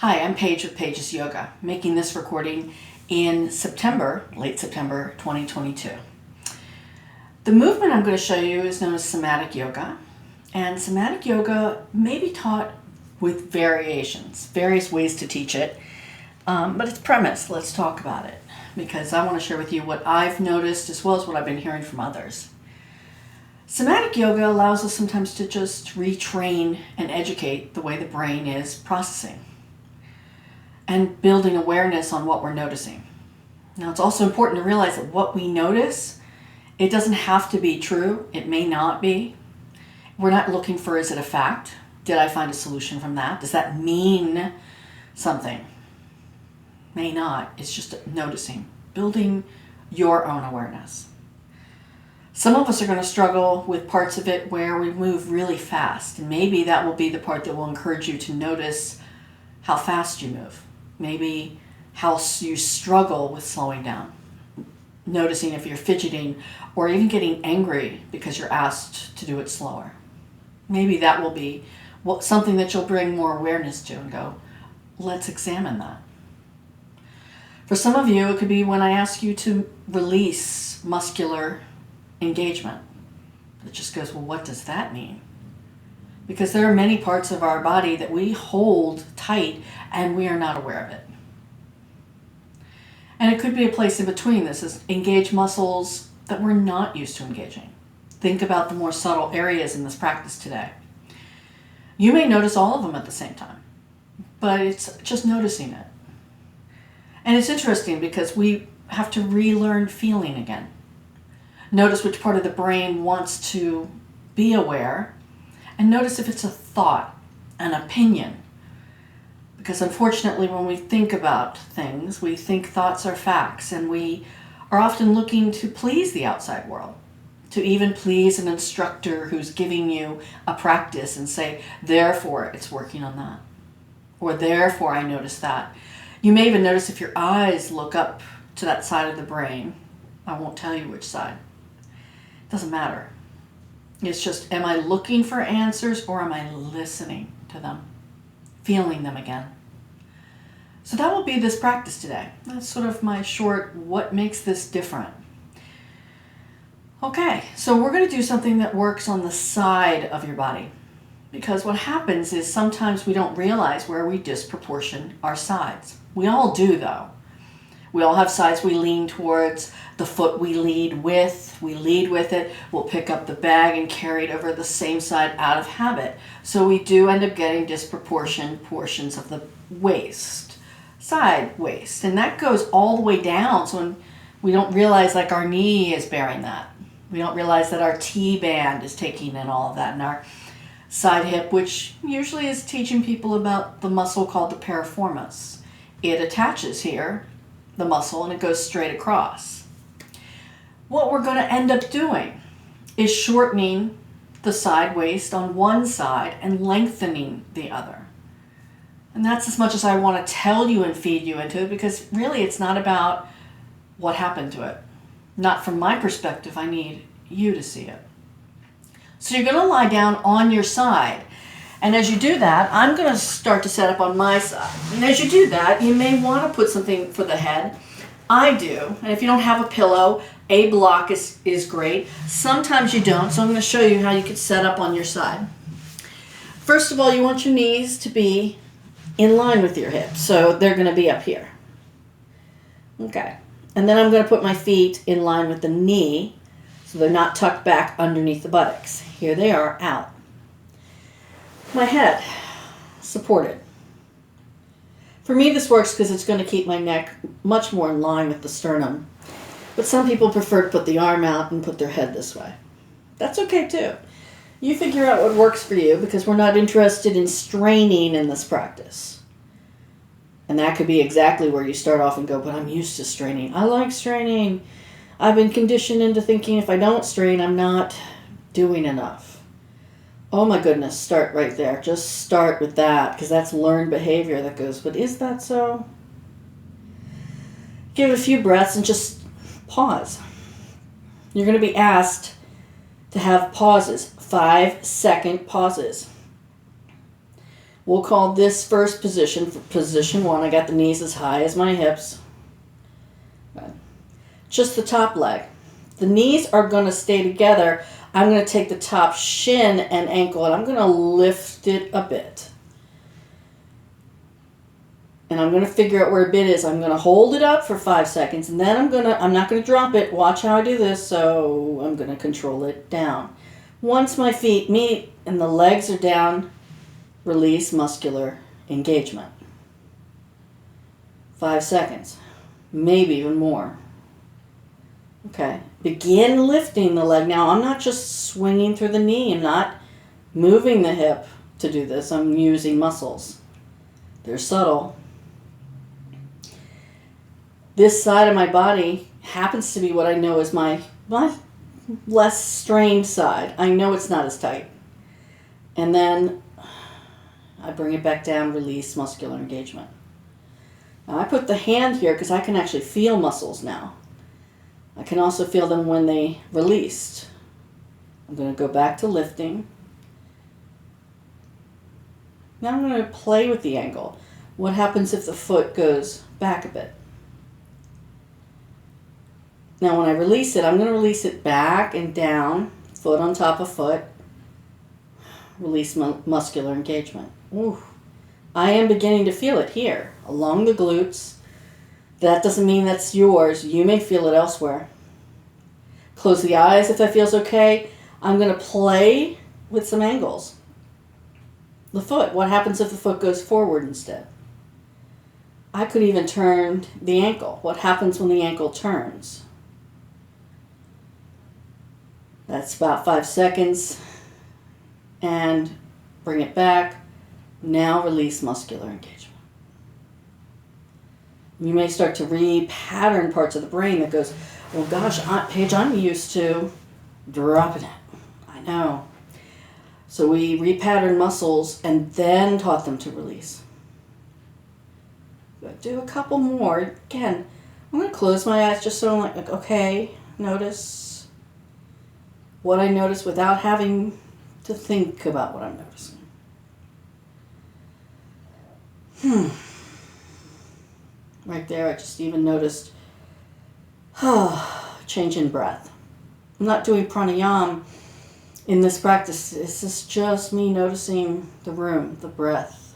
Hi, I'm Paige with Paige's Yoga, making this recording in late September 2022. The movement I'm going to show you is known as Somatic Yoga, and Somatic Yoga may be taught with variations, various ways to teach it, but it's premise. Let's talk about it, because I want to share with you what I've noticed as well as what I've been hearing from others. Somatic Yoga allows us sometimes to just retrain and educate the way the brain is processing and building awareness on what we're noticing. Now, it's also important to realize that what we notice, it doesn't have to be true. It may not be. We're not looking for, is it a fact? Did I find a solution from that? Does that mean something? May not. It's just noticing, building your own awareness. Some of us are going to struggle with parts of it where we move really fast. And maybe that will be the part that will encourage you to notice how fast you move. Maybe how you struggle with slowing down. Noticing if you're fidgeting or even getting angry because you're asked to do it slower. Maybe that will be something that you'll bring more awareness to and go, let's examine that. For some of you, it could be when I ask you to release muscular engagement. It just goes, well, what does that mean? Because there are many parts of our body that we hold tight and we are not aware of it. And it could be a place in between. This is engage muscles that we're not used to engaging. Think about the more subtle areas in this practice today. You may notice all of them at the same time, but it's just noticing it. And it's interesting because we have to relearn feeling again. Notice which part of the brain wants to be aware, and notice if it's a thought, an opinion. Because unfortunately, when we think about things, we think thoughts are facts, and we are often looking to please the outside world, to even please an instructor who's giving you a practice and say, therefore, it's working on that. Or therefore, I notice that. You may even notice if your eyes look up to that side of the brain. I won't tell you which side. It doesn't matter. It's just, am I looking for answers or am I listening to them? Feeling them again. So that will be this practice today. That's sort of my short, what makes this different? Okay, so we're going to do something that works on the side of your body. Because what happens is sometimes we don't realize where we disproportion our sides. We all do, though. We all have sides we lean towards. The foot we lead with it. We'll pick up the bag and carry it over the same side out of habit. So we do end up getting disproportioned portions of the waist, side waist. And that goes all the way down. So we don't realize like our knee is bearing that. We don't realize that our T-band is taking in all of that. And our side hip, which usually is teaching people about the muscle called the piriformis. It attaches here, the muscle, and it goes straight across. What we're going to end up doing is shortening the side waist on one side and lengthening the other. And that's as much as I want to tell you and feed you into it, because really it's not about what happened to it. Not from my perspective, I need you to see it. So you're going to lie down on your side. And as you do that, I'm going to start to set up on my side. And as you do that, you may want to put something for the head. I do. And if you don't have a pillow, a block is great. Sometimes you don't, so I'm going to show you how you could set up on your side. First of all, you want your knees to be in line with your hips, so they're going to be up here. Okay. And then I'm going to put my feet in line with the knee, so they're not tucked back underneath the buttocks. Here they are, out. My head supported. For me, this works because it's going to keep my neck much more in line with the sternum. But some people prefer to put the arm out and put their head this way. That's okay too. You figure out what works for you, because we're not interested in straining in this practice. And that could be exactly where you start off and go, but I'm used to straining. I like straining. I've been conditioned into thinking if I don't strain, I'm not doing enough. Oh my goodness, start right there. Just start with that, because that's learned behavior that goes, but is that so? Give it a few breaths and just pause. You're going to be asked to have pauses, 5-second pauses. We'll call this first position for position 1. I got the knees as high as my hips. Just the top leg. The knees are going to stay together. I'm going to take the top shin and ankle and I'm going to lift it a bit. And I'm going to figure out where a bit is. I'm going to hold it up for 5 seconds and then I'm not going to drop it. Watch how I do this. So I'm going to control it down. Once my feet meet and the legs are down, release muscular engagement. 5 seconds, maybe even more. Okay, begin lifting the leg. Now, I'm not just swinging through the knee. I'm not moving the hip to do this. I'm using muscles. They're subtle. This side of my body happens to be what I know is my less strained side. I know it's not as tight. And then I bring it back down, release muscular engagement. Now, I put the hand here because I can actually feel muscles now. I can also feel them when they released. I'm going to go back to lifting. Now I'm going to play with the angle. What happens if the foot goes back a bit? Now when I release it, I'm going to release it back and down, foot on top of foot. Release muscular engagement. Ooh. I am beginning to feel it here, along the glutes. That doesn't mean that's yours. You may feel it elsewhere. Close the eyes if that feels okay. I'm going to play with some angles. The foot. What happens if the foot goes forward instead? I could even turn the ankle. What happens when the ankle turns? That's about 5 seconds. And bring it back. Now release muscular engagement. You may start to repattern parts of the brain that goes, oh gosh, Paige, I'm used to dropping it. I know. So we repattern muscles and then taught them to release. But do a couple more. Again, I'm going to close my eyes just so I'm like, okay, notice what I notice without having to think about what I'm noticing. Right there, I just even noticed change in breath. I'm not doing pranayama in this practice. This is just me noticing the room, the breath,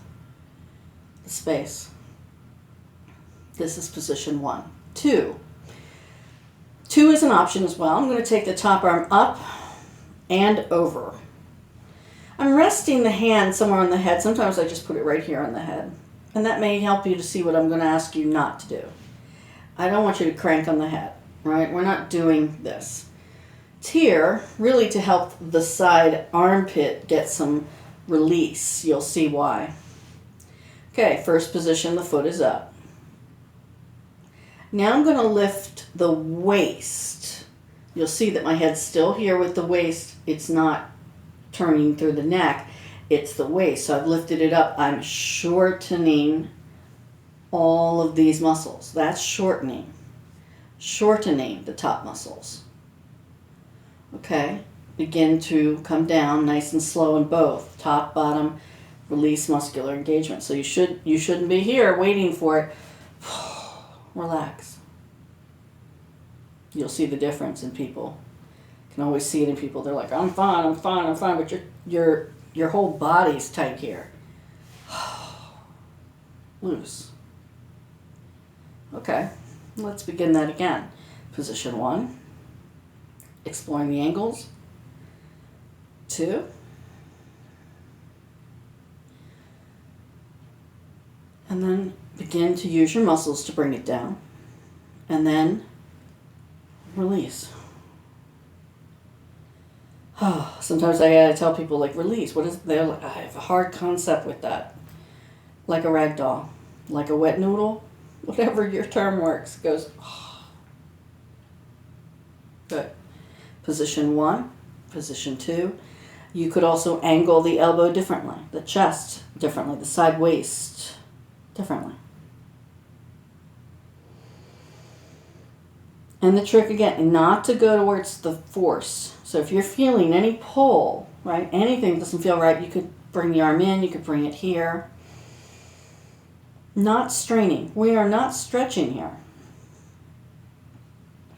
the space. This is position 1. 2. 2 is an option as well. I'm going to take the top arm up and over. I'm resting the hand somewhere on the head. Sometimes I just put it right here on the head. And that may help you to see what I'm going to ask you not to do. I don't want you to crank on the head, right? We're not doing this. It's here really to help the side armpit get some release. You'll see why. Okay, first position, the foot is up. Now I'm going to lift the waist. You'll see that my head's still here with the waist. It's not turning through the neck. It's the waist. So I've lifted it up. I'm shortening all of these muscles. That's shortening. Shortening the top muscles. Okay. Begin to come down nice and slow in both. Top, bottom, release muscular engagement. So you shouldn't be here waiting for it. Relax. You'll see the difference in people. You can always see it in people. They're like, I'm fine, but your whole body's tight here. Loose. Okay, let's begin that again. Position 1. Exploring the angles. 2. And then begin to use your muscles to bring it down. And then release. Sometimes I gotta tell people, like, release. What is there? Like, I have a hard concept with that. Like a rag doll, like a wet noodle, whatever your term works. Goes. Good. Position 1, position 2. You could also angle the elbow differently, the chest differently, the side waist differently. And the trick again, not to go towards the force. So if you're feeling any pull, right, anything that doesn't feel right, you could bring the arm in, you could bring it here. Not straining. We are not stretching here.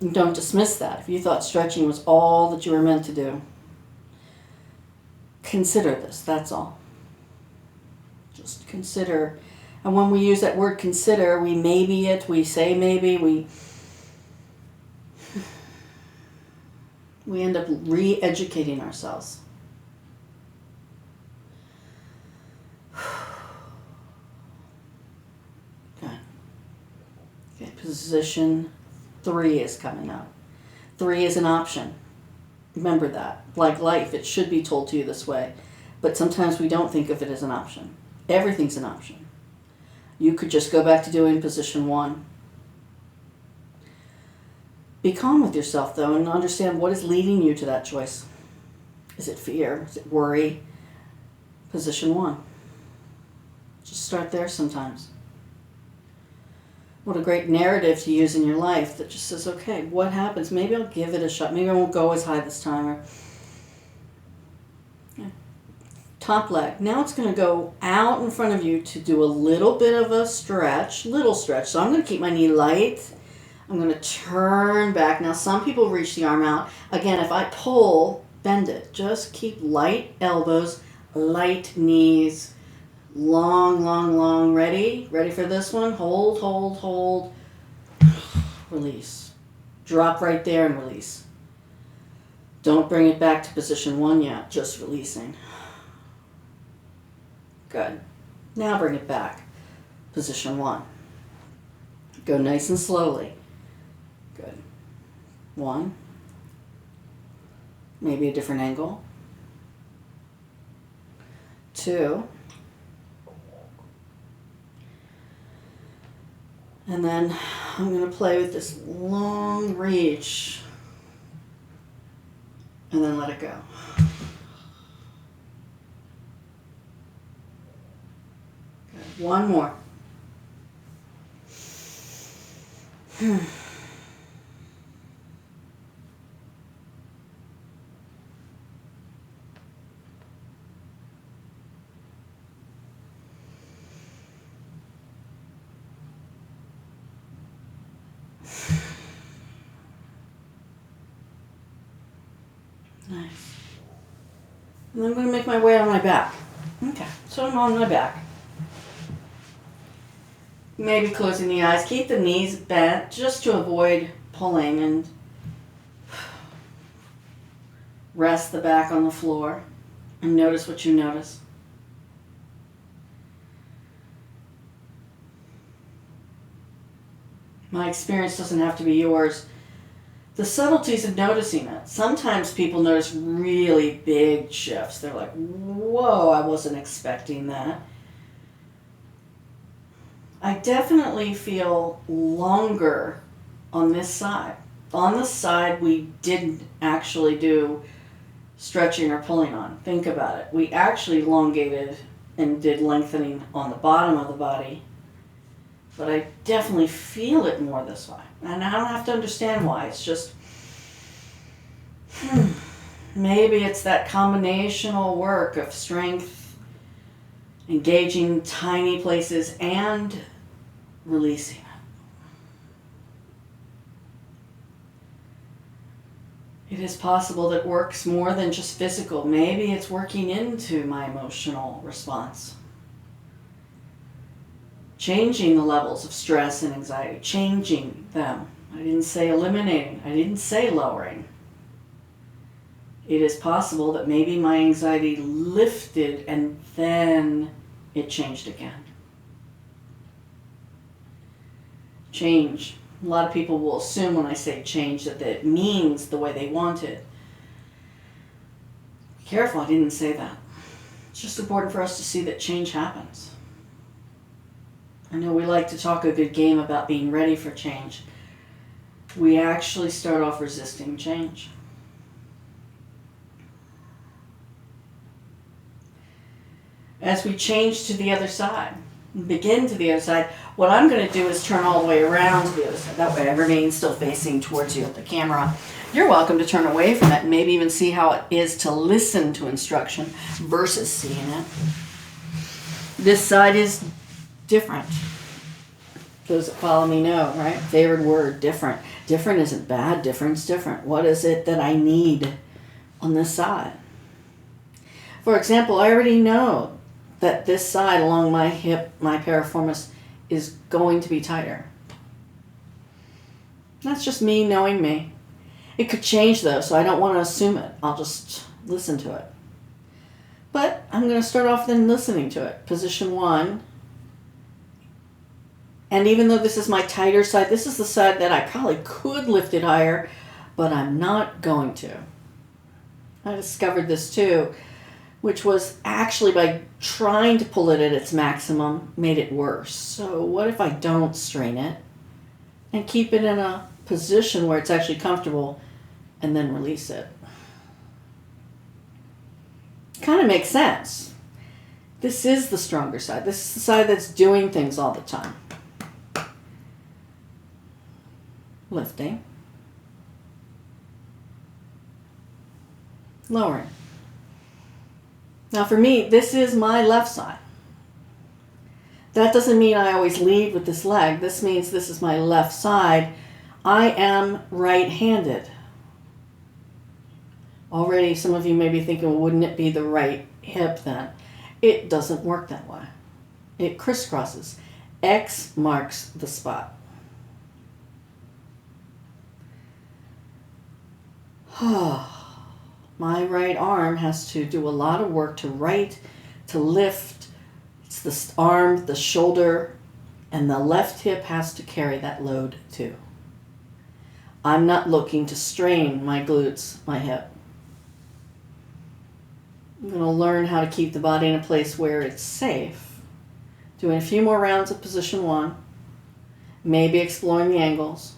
And don't dismiss that. If you thought stretching was all that you were meant to do, consider this, that's all. Just consider. And when we use that word consider, we maybe it, we say maybe, we end up re-educating ourselves. Okay, position 3 is coming up. 3 is an option. Remember that. Like life, it should be told to you this way. But sometimes we don't think of it as an option. Everything's an option. You could just go back to doing position 1. Be calm with yourself, though, and understand what is leading you to that choice. Is it fear? Is it worry? Position 1. Just start there sometimes. What a great narrative to use in your life that just says, okay, what happens? Maybe I'll give it a shot. Maybe I won't go as high this time. Or top leg. Now it's going to go out in front of you to do a little bit of a stretch, little stretch. So I'm going to keep my knee light. I'm going to turn back. Now some people reach the arm out. Again, if I pull, bend it. Just keep light elbows, light knees. Long, long, long. Ready? Ready for this one? Hold, hold, hold. Release. Drop right there and release. Don't bring it back to position 1 yet. Just releasing. Good. Now bring it back. Position 1. Go nice and slowly. Good. 1. Maybe a different angle. 2. And then I'm going to play with this long reach and then let it go. Good. One more. Nice. And I'm going to make my way on my back. Okay, so I'm on my back. Maybe closing the eyes. Keep the knees bent just to avoid pulling, and rest the back on the floor and notice what you notice. My experience doesn't have to be yours. The subtleties of noticing it. Sometimes people notice really big shifts. They're like, whoa, I wasn't expecting that. I definitely feel longer on this side. On the side we didn't actually do stretching or pulling on. Think about it. We actually elongated and did lengthening on the bottom of the body. But I definitely feel it more this way. And I don't have to understand why. It's just, maybe it's that combinational work of strength, engaging tiny places, and releasing it. It is possible that works more than just physical. Maybe it's working into my emotional response. Changing the levels of stress and anxiety, changing them. I didn't say eliminating, I didn't say lowering. It is possible that maybe my anxiety lifted and then it changed again. Change. A lot of people will assume when I say change that it means the way they want it. Be careful, I didn't say that. It's just important for us to see that change happens. I know we like to talk a good game about being ready for change. We actually start off resisting change. As we change to the other side, begin to the other side, what I'm going to do is turn all the way around to the other side. That way I remain still facing towards you at the camera. You're welcome to turn away from it and maybe even see how it is to listen to instruction versus seeing it. This side is different. Those that follow me know, right? Favorite word, different. Different isn't bad, different's different. What is it that I need on this side? For example, I already know that this side along my hip, my piriformis, is going to be tighter. That's just me knowing me. It could change though, so I don't want to assume it. I'll just listen to it. But I'm going to start off then listening to it. Position 1. And even though this is my tighter side, this is the side that I probably could lift it higher, but I'm not going to. I discovered this too, which was actually by trying to pull it at its maximum, made it worse. So what if I don't strain it and keep it in a position where it's actually comfortable and then release it? Kind of makes sense. This is the stronger side. This is the side that's doing things all the time. Lifting. Lowering. Now for me, this is my left side. That doesn't mean I always lead with this leg. This means this is my left side. I am right-handed. Already some of you may be thinking, well, wouldn't it be the right hip then? It doesn't work that way. It crisscrosses. X marks the spot. My right arm has to do a lot of work to right, to lift. It's the arm, the shoulder, and the left hip has to carry that load too. I'm not looking to strain my glutes, my hip. I'm going to learn how to keep the body in a place where it's safe. Doing a few more rounds of position 1. Maybe exploring the angles.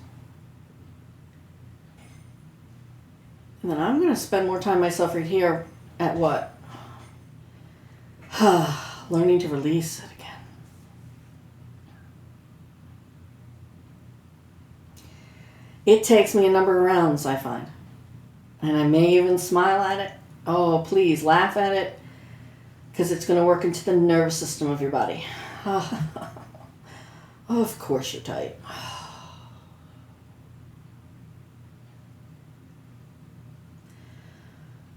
And then I'm going to spend more time myself right here at what? Learning to release it again. It takes me a number of rounds, I find. And I may even smile at it. Oh, please, laugh at it. Because it's going to work into the nervous system of your body. Of course you're tight.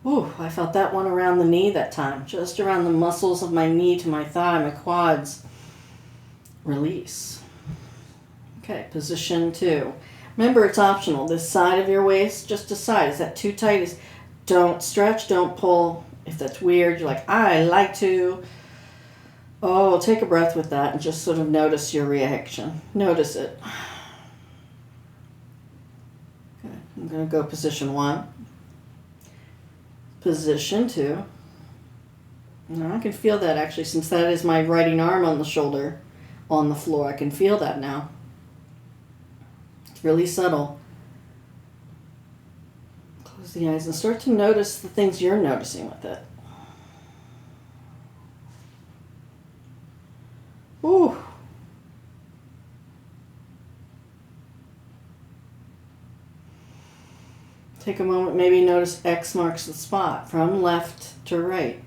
Ooh, I felt that one around the knee that time. Just around the muscles of my knee to my thigh, my quads. Release. Okay, position 2. Remember, it's optional. This side of your waist, just decide. Is that too tight? Don't stretch, don't pull. If that's weird, you're like, I like to. Oh, take a breath with that and just sort of notice your reaction. Notice it. Okay, I'm going to go position 1. Position 2. Now I can feel that actually, since that is my writing arm on the shoulder, on the floor. I can feel that now. It's really subtle. Close the eyes and start to notice the things you're noticing with it. Ooh. Take a moment, maybe notice X marks the spot from left to right.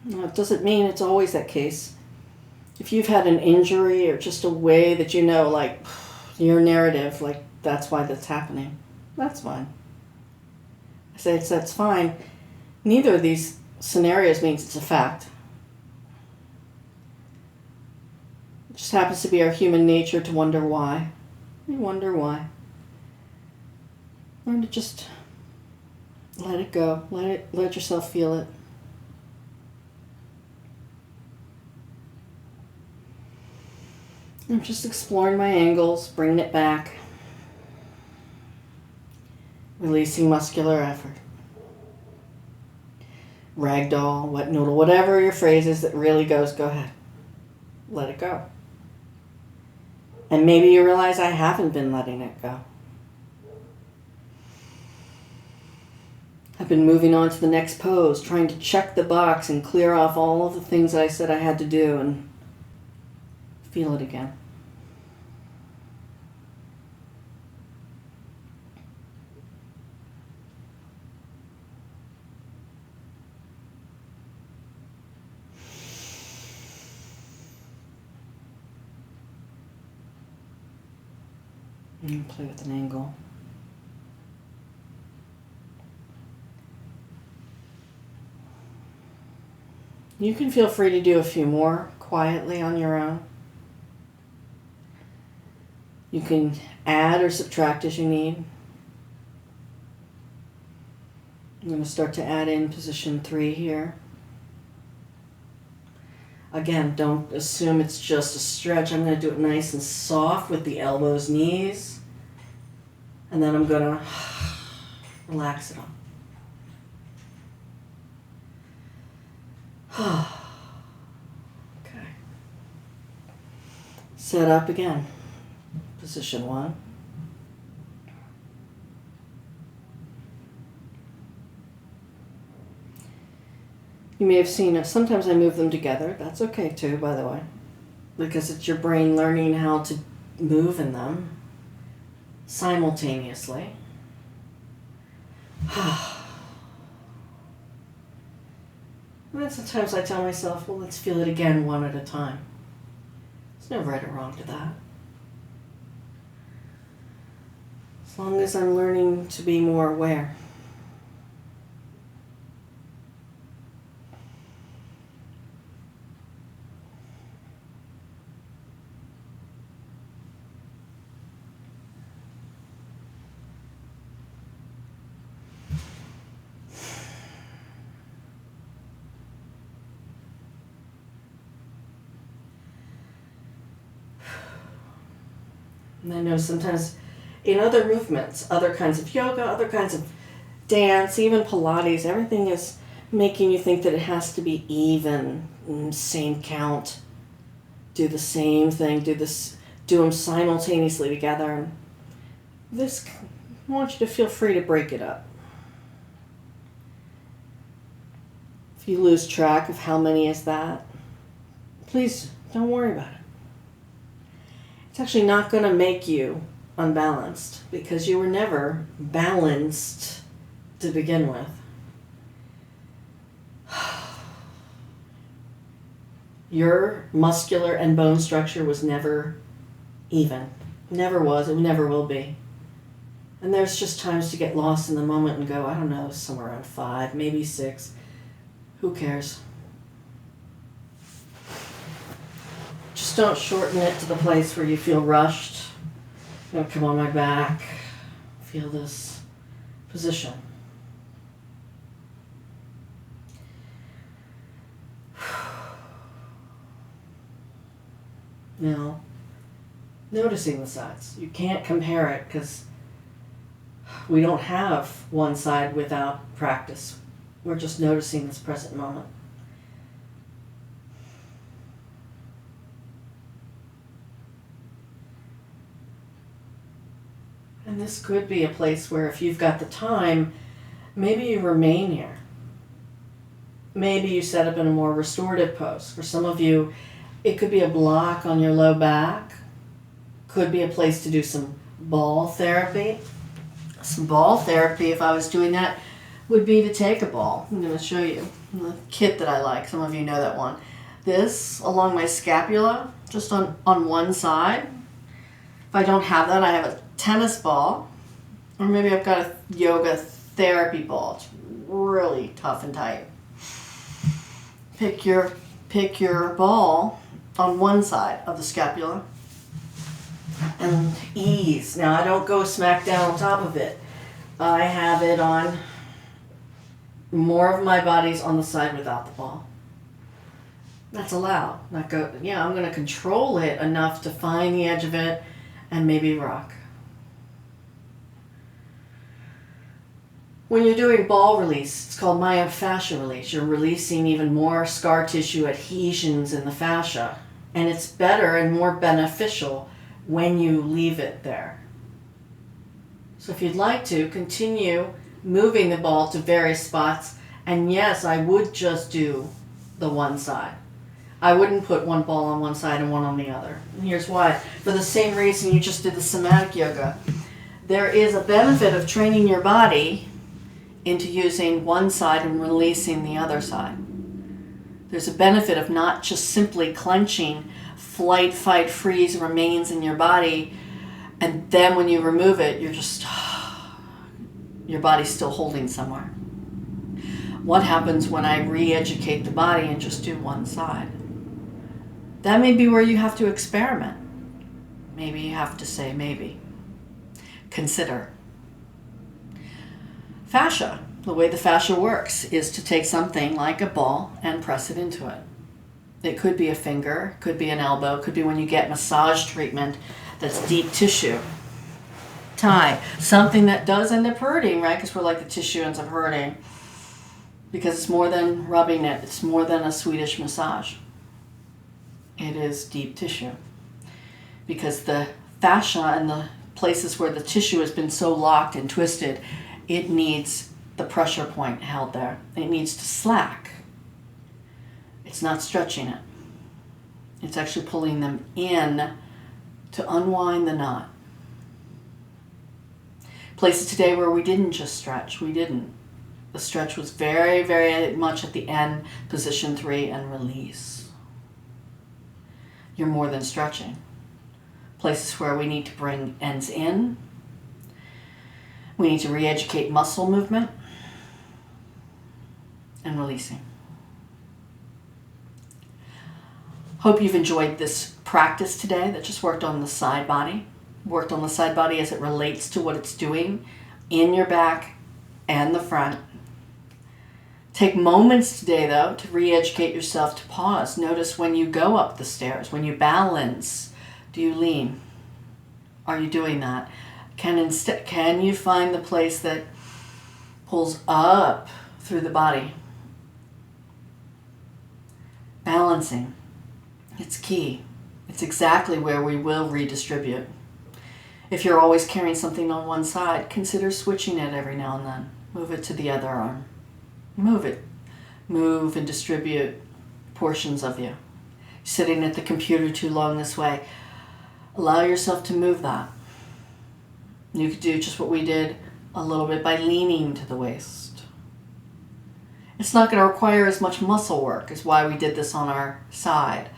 Now, it doesn't mean it's always that case. If you've had an injury or just a way that you know, like, your narrative, like, that's why that's happening, that's fine. I say that's fine. Neither of these scenarios means it's a fact. It just happens to be our human nature to wonder why. We wonder why. Learn to just let it go. Let yourself feel it. I'm just exploring my angles, bringing it back. Releasing muscular effort. Ragdoll, wet noodle, whatever your phrase is that really goes, go ahead. Let it go. And maybe you realize I haven't been letting it go. I've been moving on to the next pose, trying to check the box and clear off all of the things that I said I had to do and feel it again. And play with an angle. You can feel free to do a few more quietly on your own. You can add or subtract as you need. I'm going to start to add in position 3 here. Again, don't assume it's just a stretch. I'm going to do it nice and soft with the elbows, knees. And then I'm going to relax it on. Okay. Set up again. Position 1. You may have seen, sometimes I move them together. That's okay too, by the way, because it's your brain learning how to move in them simultaneously. And then sometimes I tell myself, well, let's feel it again one at a time. There's no right or wrong to that. As long as I'm learning to be more aware. And I know sometimes in other movements, other kinds of yoga, other kinds of dance, even Pilates, everything is making you think that it has to be even, same count, do the same thing, do them simultaneously together. And this, I want you to feel free to break it up. If you lose track of how many is that, please don't worry about it. It's actually not going to make you unbalanced because you were never balanced to begin with. Your muscular and bone structure was never even. Never was. It never will be. And there's just times to get lost in the moment and go, I don't know, somewhere around 5, maybe 6. Who cares? Just don't shorten it to the place where you feel rushed. I'm gonna come on my back. Feel this position. Now, noticing the sides. You can't compare it because we don't have one side without practice. We're just noticing this present moment. And this could be a place where if you've got the time, maybe you remain here. Maybe you set up in a more restorative pose. For some of you, it could be a block on your low back. Could be a place to do some ball therapy. Some ball therapy, if I was doing that, would be to take a ball. I'm going to show you the kit that I like. Some of you know that one. This along my scapula, just on one side. If I don't have that, I have a tennis ball, or maybe I've got a yoga therapy ball. It's really tough and tight. Pick your ball on one side of the scapula and ease. Now I don't go smack down on top of it. I have it on more of my body's on the side without the ball. That's allowed. I'm going to control it enough to find the edge of it and maybe rock. When you're doing ball release, it's called myofascial release. You're releasing even more scar tissue adhesions in the fascia. And it's better and more beneficial when you leave it there. So if you'd like to, continue moving the ball to various spots. And yes, I would just do the one side. I wouldn't put one ball on one side and one on the other. And here's why. For the same reason you just did the somatic yoga. There is a benefit of training your body into using one side and releasing the other side. There's a benefit of not just simply clenching. Flight, fight, freeze remains in your body, and then when you remove it, your body's still holding somewhere. What happens when I re-educate the body and just do one side? That may be where you have to experiment. Maybe you have to say maybe. Consider. Fascia. The way the fascia works is to take something like a ball and press it into it. It could be a finger, could be an elbow, could be when you get massage treatment that's deep tissue. Tie. Something that does end up hurting, right? Because we're like the tissue ends up hurting. Because it's more than rubbing it. It's more than a Swedish massage. It is deep tissue. Because the fascia and the places where the tissue has been so locked and twisted, it needs the pressure point held there. It needs to slack. It's not stretching it. It's actually pulling them in to unwind the knot. Places today where we didn't just stretch. We didn't. The stretch was very, very much at the end, position 3, and release. You're more than stretching. Places where we need to bring ends in. We need to re-educate muscle movement and releasing. Hope you've enjoyed this practice today that just worked on the side body. Worked on the side body as it relates to what it's doing in your back and the front. Take moments today, though, to re-educate yourself to pause. Notice when you go up the stairs, when you balance, do you lean? Are you doing that? Can you find the place that pulls up through the body? Balancing. It's key. It's exactly where we will redistribute. If you're always carrying something on one side, consider switching it every now and then. Move it to the other arm. Move it. Move and distribute portions of you. Sitting at the computer too long this way, allow yourself to move that. You could do just what we did a little bit by leaning to the waist. It's not going to require as much muscle work as why we did this on our side.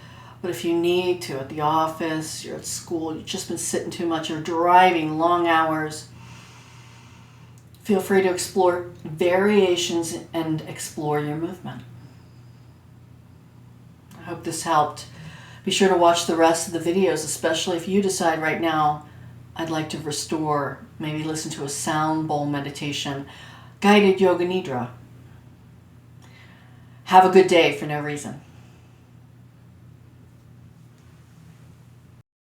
But if you need to, at the office, you're at school, you've just been sitting too much, you're driving long hours, feel free to explore variations and explore your movement. I hope this helped. Be sure to watch the rest of the videos, especially if you decide right now, I'd like to restore, maybe listen to a sound bowl meditation, guided yoga nidra. Have a good day for no reason.